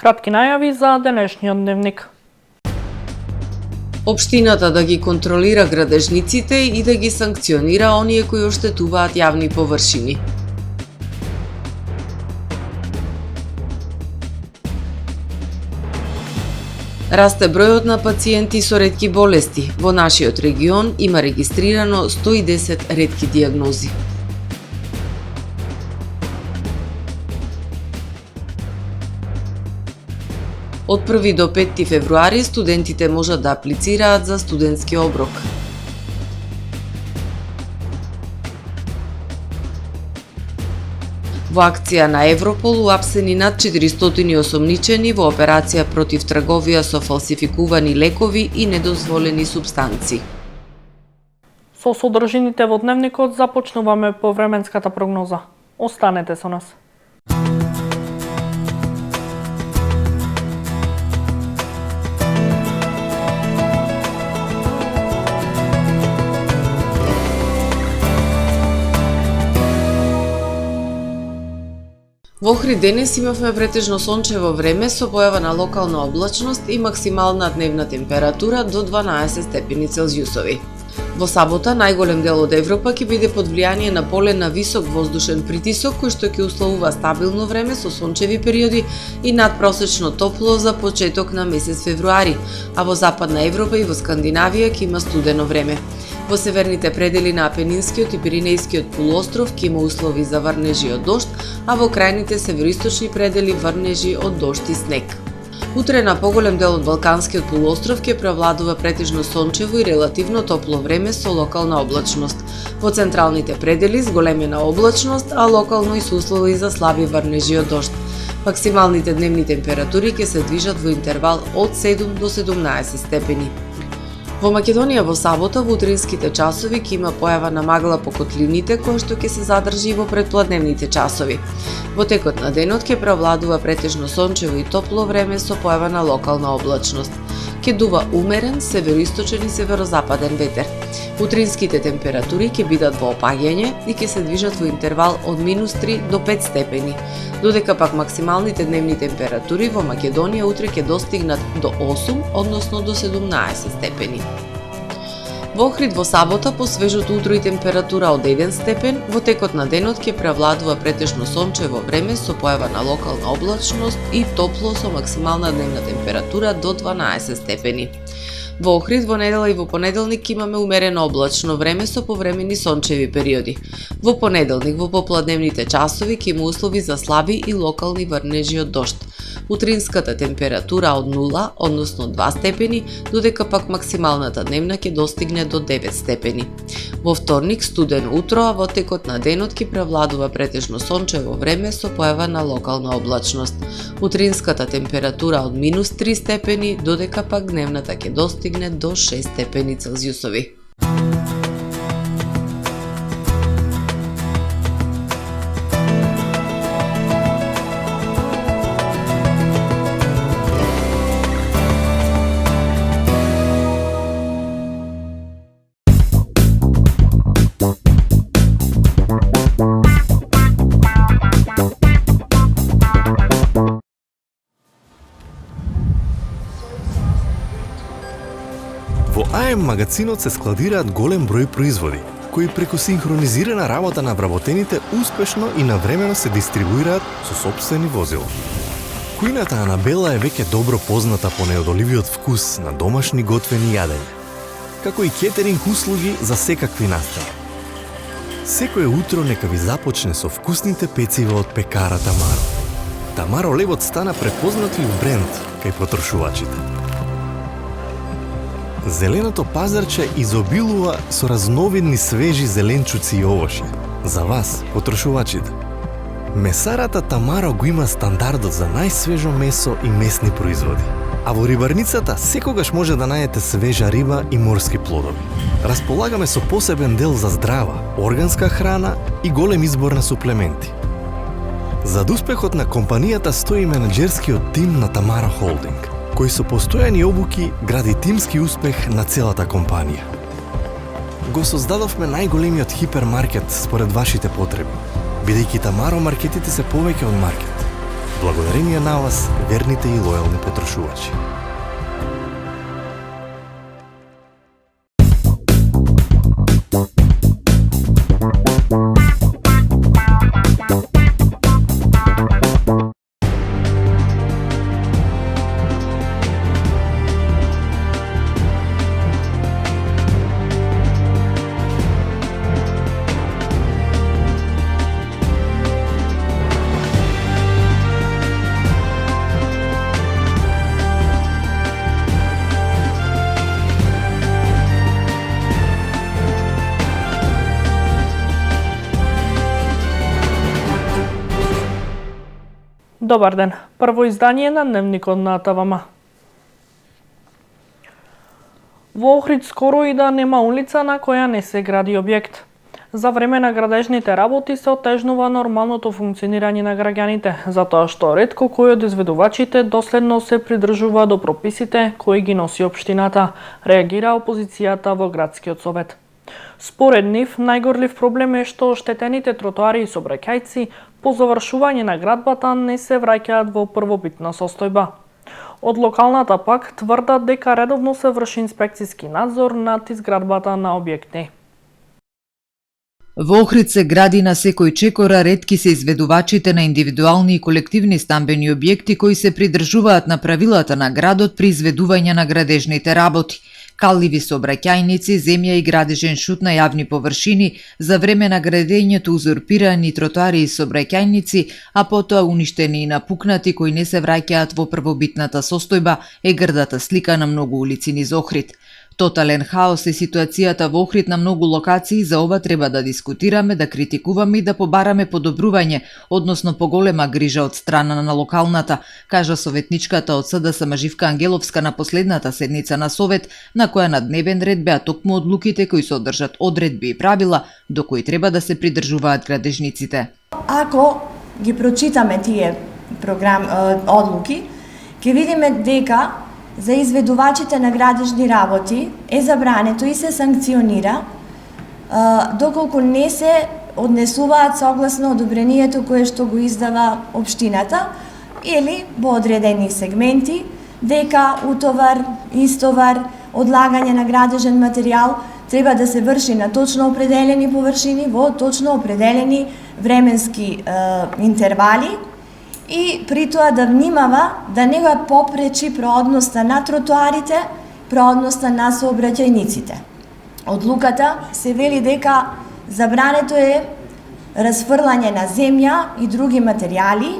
Кратки најави за денешниот дневник. Општината да ги контролира градежниците и да ги санкционира оние кои оштетуваат јавни површини. Расте бројот на пациенти со ретки болести. Во нашиот регион има регистрирано 110 ретки дијагнози. Од 1 до 5 февруари студентите можат да аплицираат за студентски оброк. Во акција на Европол уапсени над 400 осомничени во операција против трговија со фалсификувани лекови и недозволени супстанци. Со содржините во дневникот започнуваме по временската прогноза. Останете со нас. Во Охрид денес имавме претежно сончево време со појава на локална облачност и максимална дневна температура до 12 степени Целзиусови. Во сабота најголем дел од Европа ќе биде под влијание на поле на висок воздушен притисок кој што ќе условува стабилно време со сончеви периоди и надпросечно топло за почеток на месец февруари, а во Западна Европа и во Скандинавија ќе има студено време. Во северните предели на Апенинскиот и Пиринејскиот полуостров ќе има услови за врнежи од дожд, а во крајните североисточни предели врнежи од дожд и снег. Утре на поголем дел од Балканскиот полуостров ќе превладува претежно сончево и релативно топло време со локална облачност. Во централните предели зголемена облачност, а локално и со услови за слаби врнежи од дожд. Максималните дневни температури ќе се движат во интервал од 7 до 17 степени. Во Македонија во сабота во утринските часови ќе има појава на магла по котлините која што ќе се задржи во предпладневните часови. Во текот на денот ќе превладува претежно сончево и топло време со појава на локална облачност. Ќе дува умерен североисточен и северозападен ветер. Утринските температури ќе бидат во опаѓање и ќе се движат во интервал од -3 до 5 степени, додека пак максималните дневни температури во Македонија утре ќе достигнат до 8, односно до 17 степени. Во Охрид во сабота по свежото утро и температура од 1 степен, во текот на денот ќе превладува претежно сончево време со појава на локална облачност и топло со максимална дневна температура до 12 степени. Во Охрид во недела и во понеделник имаме умерено облачно време со повремени сончеви периоди. Во понеделник во попладневните часови ќе има услови за слаби и локални врнежи од дожд. Утринската температура од 0, односно 2 степени, додека пак максималната дневна ќе достигне до 9 степени. Во вторник студено утро, а во текот на денот ќе превладува претежно сончево време со појава на локална облачност. Утринската температура од -3 степени, додека пак дневната ќе достигне до 6 степени Целзиусови. Во АМ магазинот се складираат голем број производи, кои преку синхронизирана работа на вработените успешно и навремено се дистрибуираат со сопствени возила. Кујната Анабела е веќе добро позната по неодоливиот вкус на домашни готвени јадења, како и кетеринг услуги за секакви настани. Секое утро нека ви започне со вкусните пецива од пекара Тамаро. Тамаро левот стана препознатлив бренд кај потрошувачите. Зеленото пазарче изобилува со разновидни свежи зеленчуци и овошје. За вас, потрошувачите. Месарата Тамаро го има стандардот за најсвежо месо и месни производи. А во рибарницата секогаш може да најдете свежа риба и морски плодови. Располагаме со посебен дел за здрава, органска храна и голем избор на суплементи. Зад успехот на компанијата стои менеджерскиот тим на Тамаро Холдинг, кој со постојани обуки гради тимски успех на целата компанија. Го создадовме најголемиот хипермаркет според вашите потреби, бидејќи Тамаро маркетите се повеќе од маркет. Благодарение на вас, верните и лојални потрошувачи. Добар ден. Прво издание на Дневникот на ТВМ. Во Охрид скоро и да нема улица на која не се гради објект. За време на градежните работи се отежнува нормалното функционирање на граѓаните, затоа што ретко кој од изведувачите доследно се придржува до прописите кои ги носи општината, реагира опозицијата во градскиот совет. Според нив, најгорлив проблем е што оштетените тротоари и сообраќајци по завршување на градбата не се враќаат во првобитна состојба. Од локалната пак тврдат дека редовно се врши инспекцијски надзор над изградбата на објекти. Во Охрид се гради на секој чекора, ретки се изведувачите на индивидуални и колективни стамбени објекти кои се придржуваат на правилата на градот при изведување на градежните работи. Калливи сообраќајници, земја и градежен шут на јавни површини, за време на градењето узурпирани тротоари и сообраќајници, а потоа уништени и напукнати кои не се враќаат во првобитната состојба, е грдата слика на многу улици низ Охрид. Тотален хаос е ситуацијата во Охрид на многу локации, за ова треба да дискутираме, да критикуваме и да побараме подобрување, односно поголема грижа од страна на локалната, кажа советничката од СДСМ Живка Ангеловска на последната седница на совет, на која на дневен ред беа токму одлуките кои содржат одредби и правила до кои треба да се придржуваат градежниците. Ако ги прочитаме тие одлуки, ќе видиме дека за изведувачите на градежни работи е забрането и се санкционира доколку не се однесуваат согласно одобрението кое што го издава општината или во одредени сегменти дека утовар, истовар, одлагање на градежен материјал треба да се врши на точно определени површини во точно определени временски интервали и при тоа да внимава да не го попречи проодноста на тротоарите, проодноста на сообраќајниците. Одлуката се вели дека забрането е разфрлање на земја и други материјали,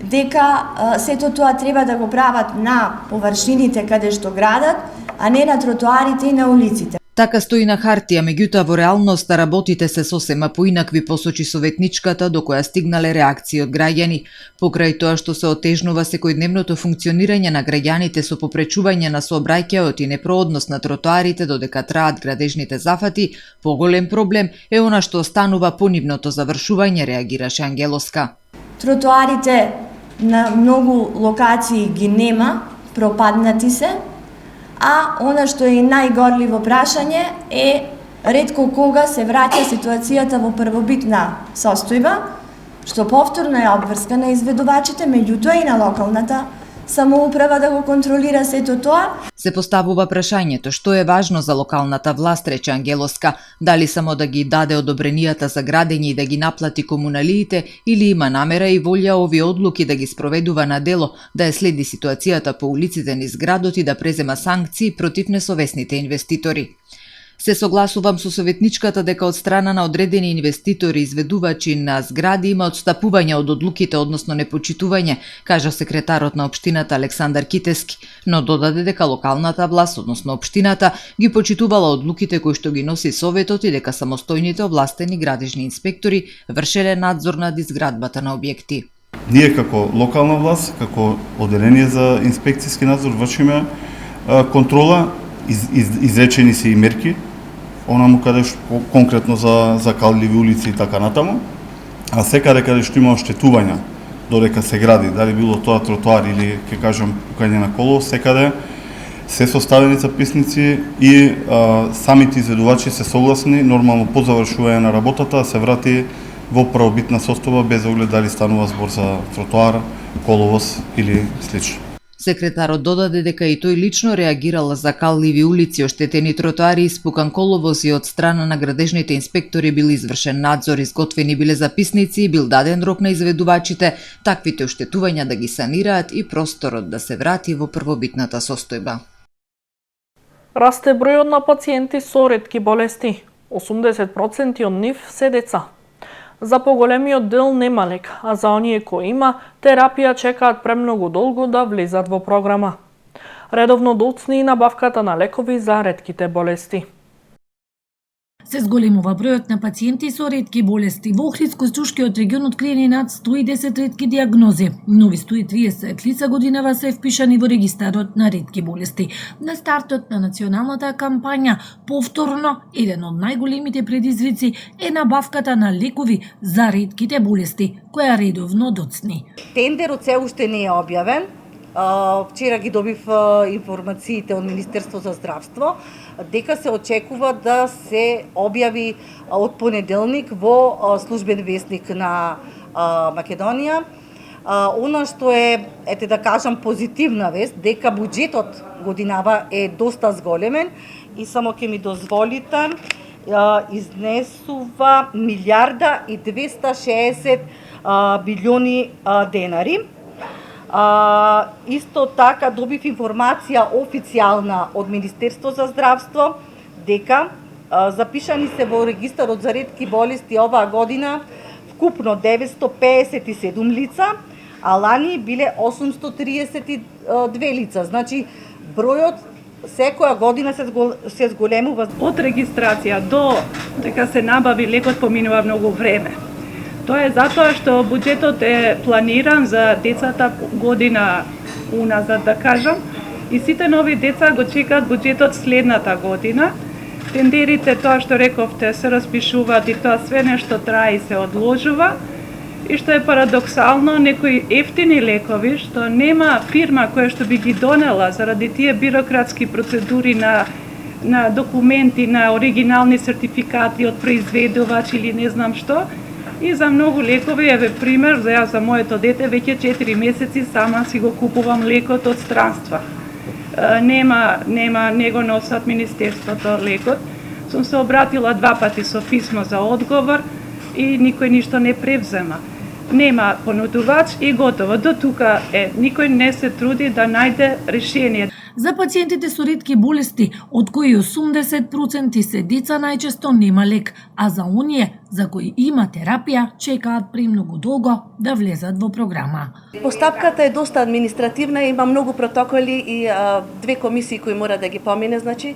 дека сето тоа треба да го прават на површините каде што градат, а не на тротоарите и на улиците. Така стои на хартија, меѓутоа во реалноста работите се сосема поинакви, посочи советничката, до која стигнале реакции од граѓани. Покрај тоа што се отежнува секојдневното функционирање на граѓаните со попречување на сообраќајот и непроодност на тротоарите додека траат градежните зафати, поголем проблем е она што останува понивното завршување, реагираше Ангеловска. Тротоарите на многу локации ги нема, пропаднати се, а она што е најгорливо прашање е ретко кога се враќа ситуацијата во првобитна состојба, што повторно е обврскана изведувачите, меѓутоа и на локалната самоуправа да го контролира сето тоа. Се поставува прашањето што е важно за локалната власт, рече Ангеловска, дали само да ги даде одобренијата за градење и да ги наплати комуналиите, или има намера и волја овие одлуки да ги спроведува на дело, да ја следи ситуацијата по улиците низ градот и да презема санкции против несовесните инвеститори. Се согласувам со советничката дека од страна на одредени инвеститори и изведувачи на згради има отстапување од одлуките, односно непочитување, кажа секретарот на општината Александар Китески, но додаде дека локалната власт, односно општината, ги почитувала одлуките кои што ги носи советот и дека самостојните овластени градежни инспектори вршеле надзор над изградбата на објекти. Ние како локална власт, како одделение за инспекцијски надзор вршиме контрола, изречени се и мерки, онаму каде што конкретно за калливи улици и така натаму, а секаде каде што има оштетувања додека се гради, дали било тоа тротоар или ќе кажам пукање на коло, секаде се составени записници и самите изведувачи се согласни нормално по завршување на работата да се врати во првобитна состојба без оглед дали станува збор за тротоар, коловоз или слично. Секретарот додаде дека и тој лично реагирал за калливи улици, оштетени тротоари и спукан коловоз и од страна на градежните инспектори бил извршен надзор, изготвени биле записници и бил даден рок на изведувачите таквите оштетувања да ги санираат и просторот да се врати во првобитната состојба. Расте бројот на пациенти со ретки болести. 80% од нив се деца. За поголемиот дел нема лек, а за оние кои има, терапија чекаат премногу долго да влезат во програма. Редовно доцни и набавката на лекови за ретките болести. Се зголемува бројот на пациенти со ретки болести. Во Охридско-Струшкиот регион откриени над 110 ретки диагнози. Нови 130 лица годинава се впишани во регистарот на ретки болести. На стартот на националната кампања, повторно, еден од најголемите предизвици е набавката на лекови за ретките болести, која редовно доцни. Тендерот се уште не е објавен. Вчера ги добив информациите од Министерство за здравство дека се очекува да се објави од понеделник во службен весник на Македонија. Она што е, да кажам, позитивна вест, дека буџетот годинава е доста зголемен и само ќе ми дозволите, изнесува 1.260 билиони денари. Исто така добив информација официјална од Министерство за здравство дека запишани се во регистарот за ретки болести оваа година вкупно 957 лица, а лани биле 832 лица. Значи бројот секоја година се зголемува. Од регистрација до дека се набави лекот поминува многу време. Тоа е затоа што буџетот е планиран за децата година уназад, да кажам, и сите нови деца го чекаат буџетот следната година. Тендерите, тоа што рековте, се распишуваат и тоа све нешто трае и се одложува. И што е парадоксално, некои ефтини лекови што нема фирма која што би ги донела заради тие бирократски процедури на документи, на оригинални сертификати од произведувач или не знам што. И за многу лекови, еве пример, за моето дете веќе 4 месеци сама си го купувам лекот од странства. Не го носат Министерството лекот. Сум се обратила 2 пати со писмо за одговор и никој ништо не превзема. Нема понудувач и готово. До тука е. Никој не се труди да најде решение. За пациентите со ретки болести, од кои 80% се деца, најчесто нема лек, а за оние за кои има терапија, чекаат премногу долго да влезат во програма. Постапката е доста административна, има многу протоколи и 2 комисии кои мора да ги помине, значи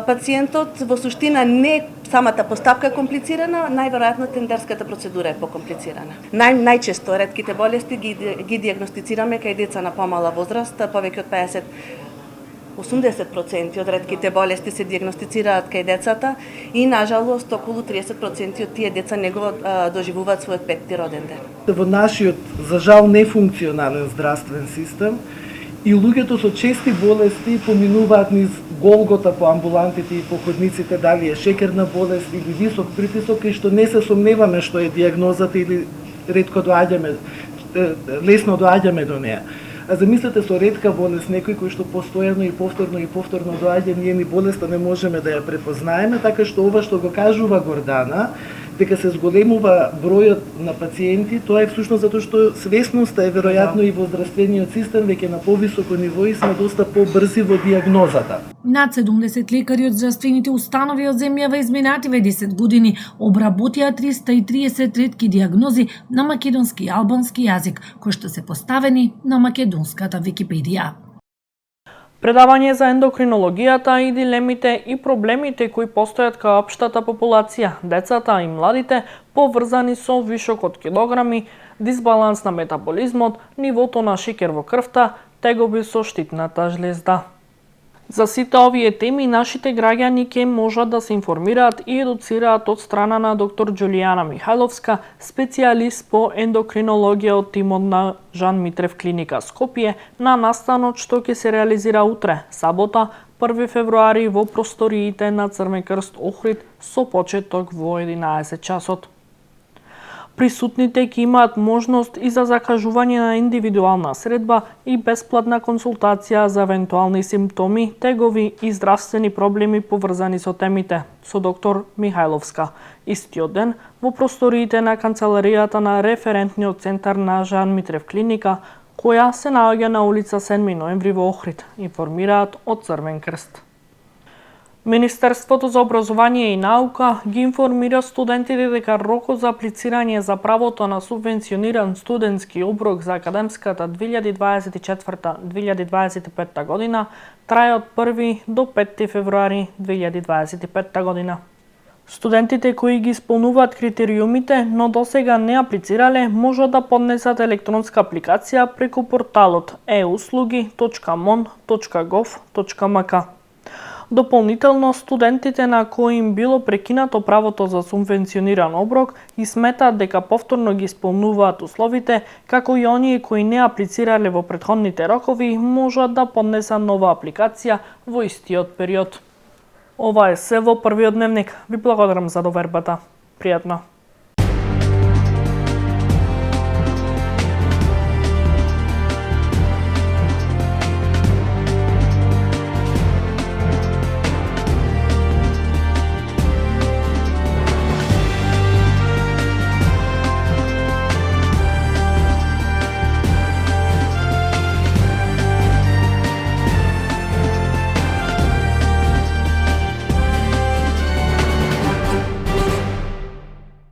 пациентот во суштина не самата постапка е комплицирана, најверојатно тендерската процедура е покомплицирана. Најчесто ретките болести ги диагностицираме кај деца на помала возраст, повеќе од 80% од ретките болести се диагностицираат кај децата и нажалост околу 30% од тие деца не го доживуваат својот 5-ти роден ден. Во нашиот, за жал, нефункционален здравствен систем и луѓето со чести болести поминуваат низ голгота по амбулантите и по ходниците, дали е шекерна болест или висок притисок, и што не се сомневаме што е диагнозата или лесно доаѓаме до неа. А замислете со ретка болест, некој кој што постојано и повторно доаѓа, ние ни болеста не можеме да ја препознаеме, така што ова што го кажува Гордана, дека се зголемува бројот на пациенти, тоа е всушност затоа што свесноста е веројатно и во здравствениот систем веќе на повисоко ниво и сме доста побрзи во диагнозата. Над 70 лекари од здравствените установи од земјава изминативе 10 години обработија 330 ретки диагнози на македонски и албански јазик, кои што се поставени на македонската Википедија. Предавање за ендокринологијата и дилемите и проблемите кои постојат кај општата популација, децата и младите, поврзани со вишок од килограми, дисбаланс на метаболизмот, нивото на шеќер во крвта, тегоби со штитната жлезда. За сите овие теми нашите граѓани ќе можат да се информираат и едуцираат од страна на доктор Џулијана Михајловска, специјалист по ендокринологија од тимот на Жан Митрев клиника Скопје, на настанот што ќе се реализира утре, сабота, 1 февруари во просториите на Црвен крст Охрид со почеток во 11 часот. Присутните ќе имаат можност и за закажување на индивидуална средба и бесплатна консултација за евентуални симптоми, тегови и здравствени проблеми поврзани со темите, со доктор Михајловска. Истиот ден, во просториите на канцеларијата на референтниот центар на Жан Митрев клиника, која се наоѓа на улица 7 ноември во Охрид, информираат од Црвен крст. Министерството за образование и наука ги информира студентите дека рокот за аплицирање за правото на субвенциониран студентски оброк за академската 2024-2025 година трае од 1 до 5 февруари 2025 година. Студентите кои ги исполнуваат критериумите, но досега не аплицирале, можат да поднесат електронска апликација преку порталот euslugi.mon.gov.mk. Дополнително, студентите на кои им било прекинато правото за субвенциониран оброк и сметаат дека повторно ги исполнуваат условите, како и оние кои не аплицирале во претходните рокови, можат да поднесат нова апликација во истиот период. Ова е се во првиот дневник. Ви благодарам за довербата. Пријатно.